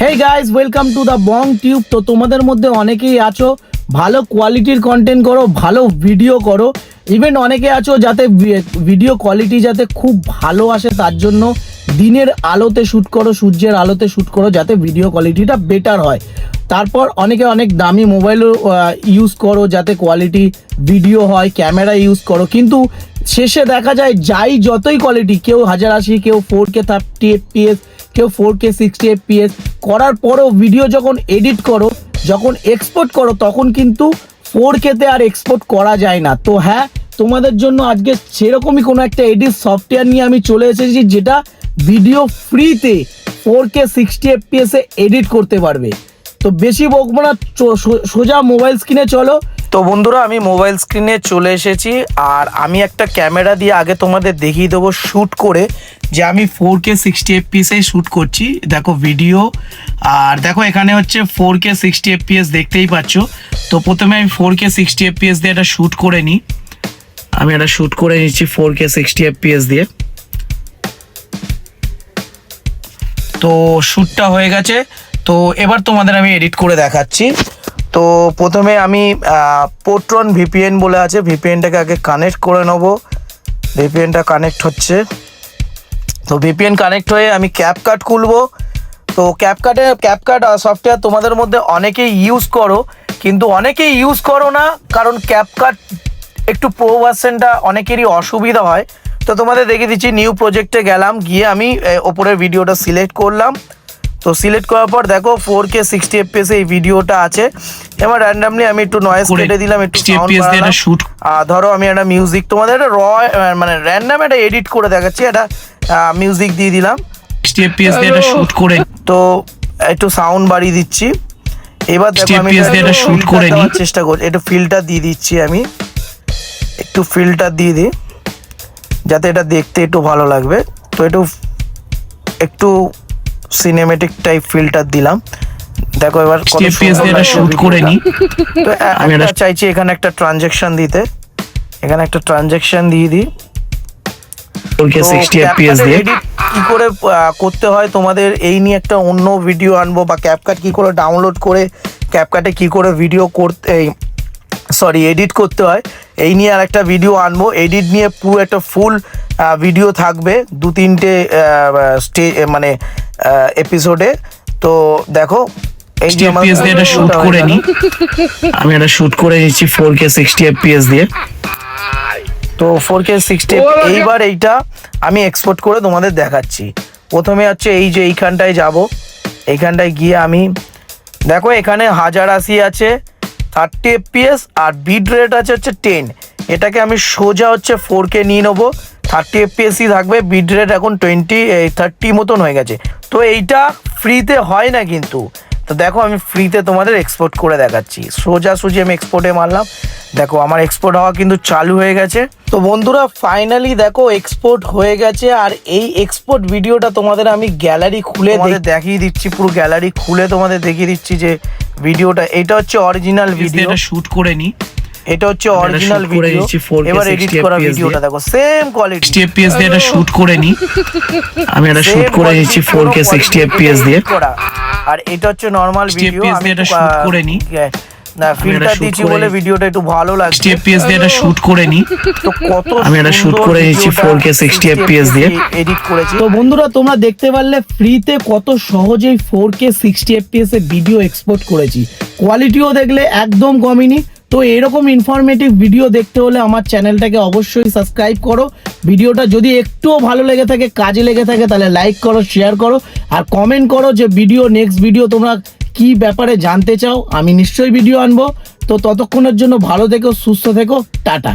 Hey guys, welcome to the Bong tube. তো তোমাদের মধ্যে অনেকেই আছো ভালো কোয়ালিটির কন্টেন্ট করো, ভালো ভিডিও করো, ইভেন অনেকে আছো যাতে ভিডিও কোয়ালিটি যাতে খুব ভালো আসে তার জন্য দিনের আলোতে শ্যুট করো, সূর্যের আলোতে শ্যুট করো যাতে ভিডিও কোয়ালিটিটা বেটার হয়। তারপর অনেকে অনেক দামি মোবাইলও ইউজ করো যাতে কোয়ালিটি ভিডিও হয়, ক্যামেরা ইউজ করো, কিন্তু শেষে দেখা যায় যতই কোয়ালিটি, কেউ 1080, কেউ 4K 30 FPS, কেউ 4K 60 FPS করার পরেও ভিডিও যখন এডিট করো, যখন এক্সপোর্ট করো, তখন কিন্তু 4K-তে আর এক্সপোর্ট করা যায় না। তো হ্যাঁ, তোমাদের জন্য আজকে সেরকমই কোনো একটা এডিট সফটওয়্যার নিয়ে আমি চলে এসেছি যেটা ভিডিও ফ্রিতে 4K 60 FPS-এ এডিট করতে পারবে। তো বেশি বকবো না, সোজা মোবাইল স্ক্রিনে চলো। তো বন্ধুরা, আমি মোবাইল স্ক্রিনে চলে এসেছি আর আমি একটা ক্যামেরা দিয়ে আগে তোমাদের দেখিয়ে দেবো শ্যুট করে যে আমি 4K 60 FPS-এই শ্যুট করছি। দেখো ভিডিও, আর দেখো এখানে হচ্ছে 4K 60 FPS দেখতেই পাচ্ছ। তো প্রথমে আমি 4K 60 FPS দিয়ে একটা শ্যুট করে নিই। আমি একটা শ্যুট করে নিচ্ছি 4K 60 FPS দিয়ে। তো শ্যুটটা হয়ে গেছে। তো এবার তোমাদের আমি এডিট করে দেখাচ্ছি। তো প্রথমে আমি পোর্ট্রন VPN বলে আছে, VPN-টাকে আগে কানেক্ট করে নেব। VPN-টা কানেক্ট হচ্ছে। তো VPN কানেক্ট হয়ে আমি ক্যাপকাট খুলবো। তো ক্যাপকাট সফটওয়্যার তোমাদের মধ্যে অনেকেই ইউজ করো, কিন্তু অনেকেই ইউজ করো না কারণ ক্যাপকাট একটু প্রো ভার্সনটা অনেকেরই অসুবিধা হয়। তো তোমাদের দেখিয়ে দিচ্ছি, নিউ প্রজেক্টে গেলাম, গিয়ে আমি ওপরের ভিডিওটা সিলেক্ট করলাম। তো সিলেক্ট করার পর দেখো 4K 60 FPS এই ভিডিওটা আছে। এবার র্যান্ডামলি আমি একটু নয়েজ কেটে দিলাম, একটু সাউন্ড বাড়ালাম। ধরো আমি একটা মিউজিক, তোমাদের একটা মানে র্যান্ডাম একটা এডিট করে দেখাচ্ছি, একটা মিউজিক দিয়ে দিলাম 60 FPS দিয়ে এটা শুট করে। তো একটু সাউন্ড বাড়িয়ে দিচ্ছি। এবার দেখো আমি এটা শুট করে নেওয়ার চেষ্টা করছি, একটু ফিল্টার দিয়ে দিচ্ছি। আমি একটু ফিল্টার দিয়ে দিই যাতে এটা দেখতে একটু ভালো লাগবে। তো একটু সিনেমেটিক টাইপ ফিল্টার দিলাম। দেখো এবার কত সুন্দর শুট করে নি। তো আমি এটা চাইছি এখানে একটা ট্রানজ্যাকশন দিতে, এখানে একটা ট্রানজ্যাকশন দিয়ে দিই 4K 60 FPS দিয়ে। কি করে করতে হয় তোমাদের এই নিয়ে একটা অন্য ভিডিও আনবো, বা ক্যাপকাট কি করে ডাউনলোড করে ক্যাপকাটে কি করে ভিডিও করতে এডিট করতে হয় এই নিয়ে আর একটা ভিডিও আনবো। এডিট নিয়ে পুরো একটা ফুল ভিডিও থাকবে 2-3টে মানে এপিসোডে। তো দেখো এই যে এটা শুট করে নি, আমি এটা শুট করে নিচ্ছি 4K 60 FPS দিয়ে। তো 4K 60 এইবার এইটা আমি এক্সপোর্ট করে তোমাদের দেখাচ্ছি। প্রথমে হচ্ছে এই যে এইখানটায় যাব, এইখানটায় গিয়ে আমি দেখো এখানে 1080 আছে 30 FPS আর বিট রেট আছে হচ্ছে 10। এটাকে আমি সোজা হচ্ছে 4K নিয়ে নেবো, 30 FPS-ই থাকবে, বিট রেট এখন 30 মতন হয়ে গেছে। তো এইটা ফ্রিতে হয় না কিন্তু। তো দেখো আমি ফ্রিতে তোমাদের এক্সপোর্ট করে দেখাচ্ছি। সোজাসুজি আমি এক্সপোর্টে মারলাম, দেখো আমার এক্সপোর্ট হওয়া কিন্তু চালু হয়ে গেছে। তো বন্ধুরা ফাইনালি দেখো এক্সপোর্ট হয়ে গেছে। আর এই এক্সপোর্ট ভিডিওটা তোমাদের আমি গ্যালারি খুলে দেখিয়ে দিচ্ছি, পুরো গ্যালারি খুলে তোমাদের দেখিয়ে দিচ্ছি যে ভিডিওটা এটা হচ্ছে অরিজিনাল ভিডিও, শুট করে নি। এটা হচ্ছে অরিজিনাল ভিডিও। এবার এডিট করা ভিডিওটা দেখো সেম কোয়ালিটি 60 FPS দিয়ে এটা শুট করে নি। আমি এটা শুট করে নিচ্ছি 4K 60 FPS দিয়ে। আর এটা হচ্ছে নরমাল ভিডিও, আমি এটা শুট করে নি না, ফিল্টার দিয়েছি বলে ভিডিওটা একটু ভালো লাগছে। 60 FPS দিয়ে এটা শুট করে নি। তো কত আমি এটা শুট করে নিচ্ছি 4K 60 FPS দিয়ে এডিট করেছি। তো বন্ধুরা তোমরা দেখতে পারলে ফ্রিতে কত সহজেই 4K 60 FPS এ ভিডিও এক্সপোর্ট করেছি। কোয়ালিটিও দেখলে একদম কমেনি। তো এরকম ইনফরমেটিভ ভিডিও দেখতে হলে আমার চ্যানেলটাকে অবশ্যই সাবস্ক্রাইব করো। ভিডিওটা যদি একটুও ভালো লেগে থাকে, কাজে লেগে থাকে, তাহলে লাইক করো, শেয়ার করো আর কমেন্ট করো যে নেক্সট ভিডিও তোমরা কি ব্যাপারে জানতে চাও। আমি নিশ্চয়ই ভিডিও আনবো। তো ততক্ষণের জন্য ভালো থেকো, সুস্থ থেকো, টাটা।